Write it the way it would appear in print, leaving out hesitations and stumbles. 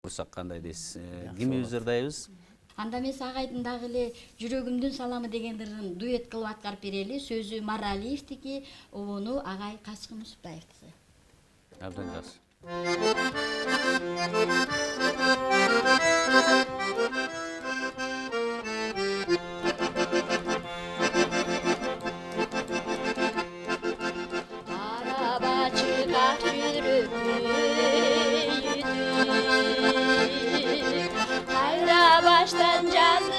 Бурсак кандай дейсиз? Кимибиз ырдайбыз? Анда мен сагайдын дагы эле жүрөгүмдүн саламы деген ырын дуэт кылып аткарып берели. Сөзү Маралиевдики, обону агай Качкын Усупбаевдики. Абдан жакшы. Araba çıkar yürüp büyüdük, hayra baştan canlı